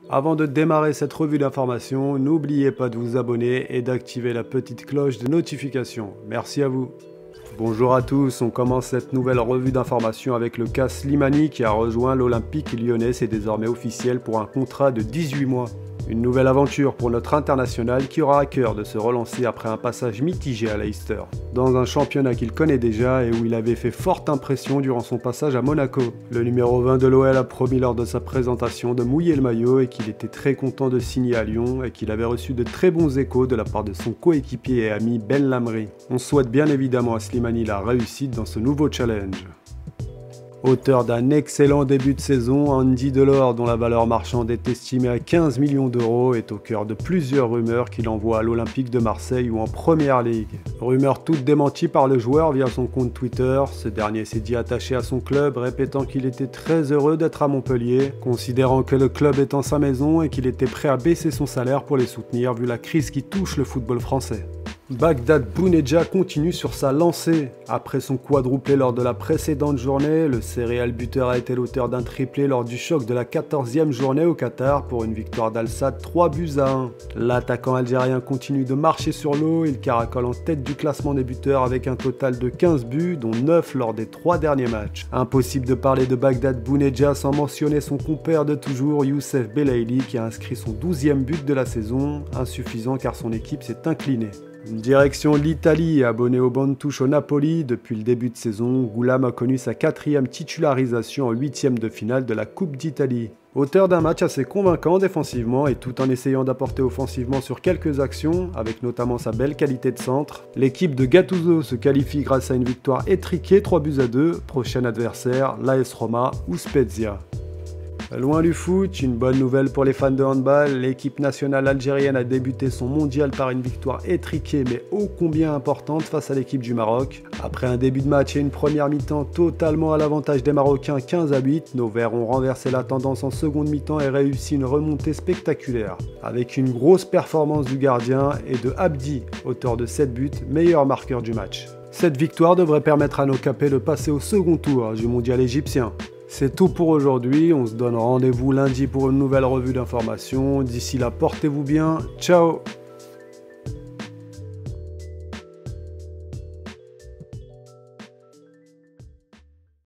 Avant de démarrer cette revue d'information, n'oubliez pas de vous abonner et d'activer la petite cloche de notification. Merci à vous. Bonjour à tous, on commence cette nouvelle revue d'information avec le cas Slimani qui a rejoint l'Olympique lyonnais, c'est désormais officiel pour un contrat de 18 mois. Une nouvelle aventure pour notre international qui aura à cœur de se relancer après un passage mitigé à Leicester, dans un championnat qu'il connaît déjà et où il avait fait forte impression durant son passage à Monaco. Le numéro 20 de l'OL a promis lors de sa présentation de mouiller le maillot et qu'il était très content de signer à Lyon et qu'il avait reçu de très bons échos de la part de son coéquipier et ami Ben Lamry. On souhaite bien évidemment à Slimani la réussite dans ce nouveau challenge. Auteur d'un excellent début de saison, Andy Delors, dont la valeur marchande est estimée à 15 millions d'euros, est au cœur de plusieurs rumeurs qu'il envoie à l'Olympique de Marseille ou en Première Ligue. Rumeurs toutes démenties par le joueur via son compte Twitter. Ce dernier s'est dit attaché à son club, répétant qu'il était très heureux d'être à Montpellier, considérant que le club est en sa maison et qu'il était prêt à baisser son salaire pour les soutenir vu la crise qui touche le football français. Bagdad Bounedjah continue sur sa lancée. Après son quadruplé lors de la précédente journée, le céréal buteur a été l'auteur d'un triplé lors du choc de la 14e journée au Qatar pour une victoire d'Al-Sadd 3-1. L'attaquant algérien continue de marcher sur l'eau, il caracole en tête du classement des buteurs avec un total de 15 buts, dont 9 lors des 3 derniers matchs. Impossible de parler de Bagdad Bounedjah sans mentionner son compère de toujours, Youssef Belaïli, qui a inscrit son 12e but de la saison, insuffisant car son équipe s'est inclinée. Direction l'Italie, abonné au banc de touche au Napoli, depuis le début de saison, Goulam a connu sa 4e titularisation en 8e de finale de la Coupe d'Italie. Auteur d'un match assez convaincant défensivement et tout en essayant d'apporter offensivement sur quelques actions, avec notamment sa belle qualité de centre, l'équipe de Gattuso se qualifie grâce à une victoire étriquée 3-2, prochain adversaire, l'AS Roma ou Spezia. Loin du foot, une bonne nouvelle pour les fans de handball, l'équipe nationale algérienne a débuté son mondial par une victoire étriquée mais ô combien importante face à l'équipe du Maroc. Après un début de match et une première mi-temps totalement à l'avantage des Marocains 15-8, nos Verts ont renversé la tendance en seconde mi-temps et réussi une remontée spectaculaire, avec une grosse performance du gardien et de Abdi, auteur de 7 buts, meilleur marqueur du match. Cette victoire devrait permettre à nos capés de passer au second tour du mondial égyptien. C'est tout pour aujourd'hui, on se donne rendez-vous lundi pour une nouvelle revue d'informations. D'ici là, portez-vous bien, ciao!